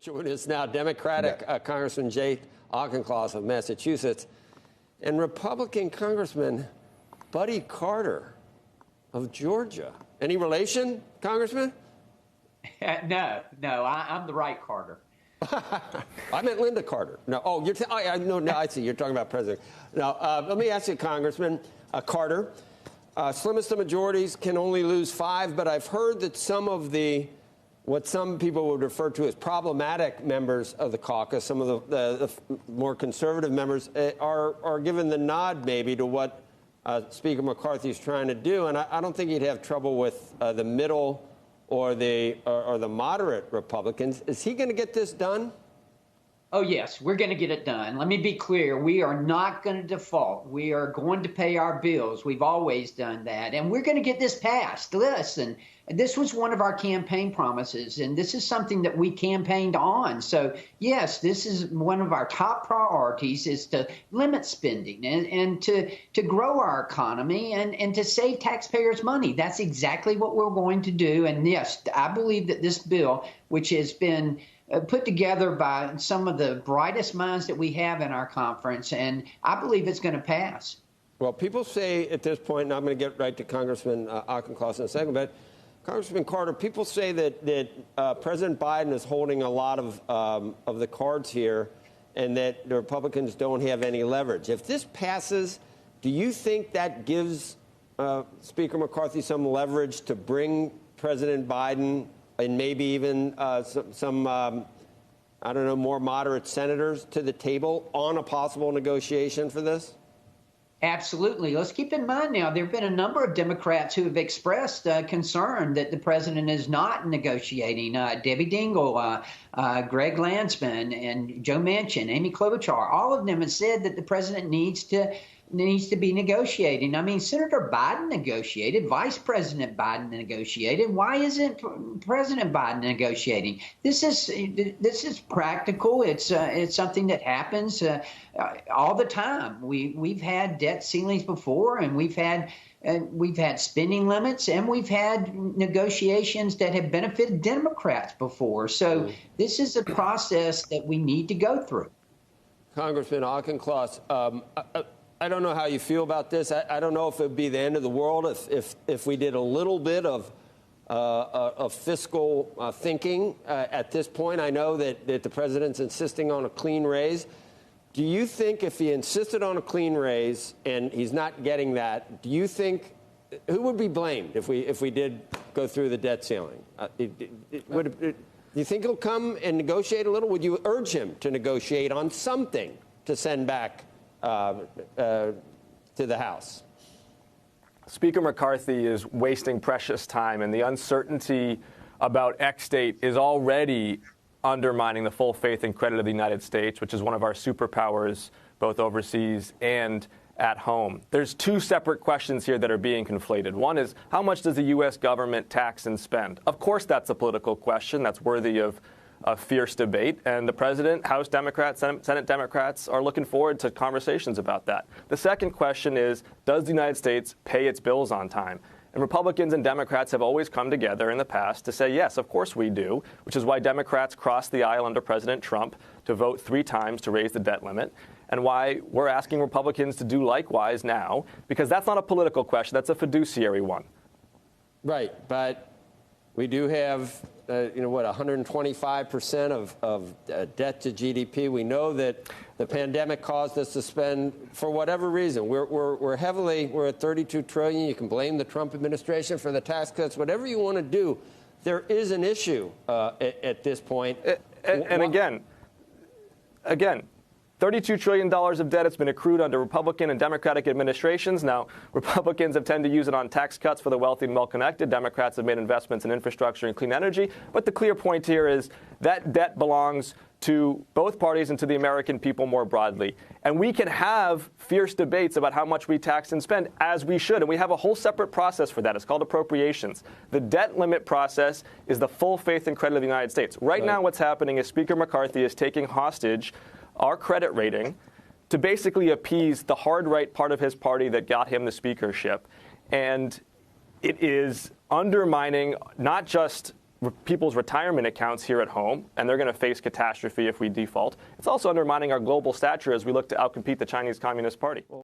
Join us now, Democratic Congressman Jay Auchincloss of Massachusetts and Republican Congressman Buddy Carter of Georgia. Any relation, Congressman? No, I'm the right Carter. I meant Linda Carter. No, I see. You're talking about President. Now, let me ask you, Congressman Carter. Slimmest of majorities can only lose 5, but I've heard that some of what some people would refer to as problematic members of the caucus, some of the more conservative members, are given the nod maybe to what Speaker McCarthy is trying to do. And I don't think he'd have trouble with the middle or the moderate Republicans. Is he going to get this done? Oh, yes, we're going to get it done. Let me be clear. We are not going to default. We are going to pay our bills. We've always done that. And we're going to get this passed. Listen, this was one of our campaign promises, and this is something that we campaigned on. So, yes, this is one of our top priorities, is to limit spending and to grow our economy and to save taxpayers money. That's exactly what we're going to do. And, yes, I believe that this bill, which has been put together by some of the brightest minds that we have in our conference, and I believe it's going to pass. Well, people say at this point, and I'm going to get right to Congressman Auchincloss in a second, but Congressman Carter, people say that President Biden is holding a lot of the cards here and that the Republicans don't have any leverage. If this passes, do you think that gives Speaker McCarthy some leverage to bring President Biden and maybe even some I don't know, more moderate senators to the table on a possible negotiation for this? Absolutely. Let's keep in mind now, there have been a number of Democrats who have expressed concern that the president is not negotiating. Debbie Dingell, Greg Landsman, and Joe Manchin, Amy Klobuchar, all of them have said that the president needs to be negotiating. I mean, Senator Biden negotiated, Vice President Biden negotiated. Why isn't President Biden negotiating? This is practical. It's something that happens all the time. We've had debt ceilings before, and we've had spending limits, and we've had negotiations that have benefited Democrats before. So this is a process that we need to go through. Congressman Auchincloss, I don't know how you feel about this. I don't know if it would be the end of the world if we did a little bit of fiscal thinking at this point. I know that the president's insisting on a clean raise. Do you think if he insisted on a clean raise and he's not getting that, do you think who would be blamed if we did go through the debt ceiling? Do you think he'll come and negotiate a little? Would you urge him to negotiate on something to send back to the House? Speaker McCarthy is wasting precious time, and the uncertainty about X date is already undermining the full faith and credit of the United States, which is one of our superpowers, both overseas and at home. There's 2 separate questions here that are being conflated. One is, how much does the U.S. government tax and spend? Of course, that's a political question that's worthy of a fierce debate, and the president, House Democrats, Senate Democrats are looking forward to conversations about that. The second question is, does the United States pay its bills on time? And Republicans and Democrats have always come together in the past to say, yes, of course we do, which is why Democrats crossed the aisle under President Trump to vote 3 times to raise the debt limit, and why we're asking Republicans to do likewise now, because that's not a political question, that's a fiduciary one. Right, but we do have 125% of debt to GDP. We know that the pandemic caused us to spend, for whatever reason, we're at 32 trillion. You can blame the Trump administration for the tax cuts, whatever you want to do. There is an issue at this point. And again, $32 trillion of debt has been accrued under Republican and Democratic administrations. Now, Republicans have tended to use it on tax cuts for the wealthy and well-connected. Democrats have made investments in infrastructure and clean energy. But the clear point here is that debt belongs to both parties and to the American people more broadly. And we can have fierce debates about how much we tax and spend, as we should. And we have a whole separate process for that. It's called appropriations. The debt limit process is the full faith and credit of the United States. Right now, what's happening is Speaker McCarthy is taking hostage our credit rating to basically appease the hard right part of his party that got him the speakership. And it is undermining not just people's retirement accounts here at home, and they're going to face catastrophe if we default. It's also undermining our global stature as we look to outcompete the Chinese Communist Party.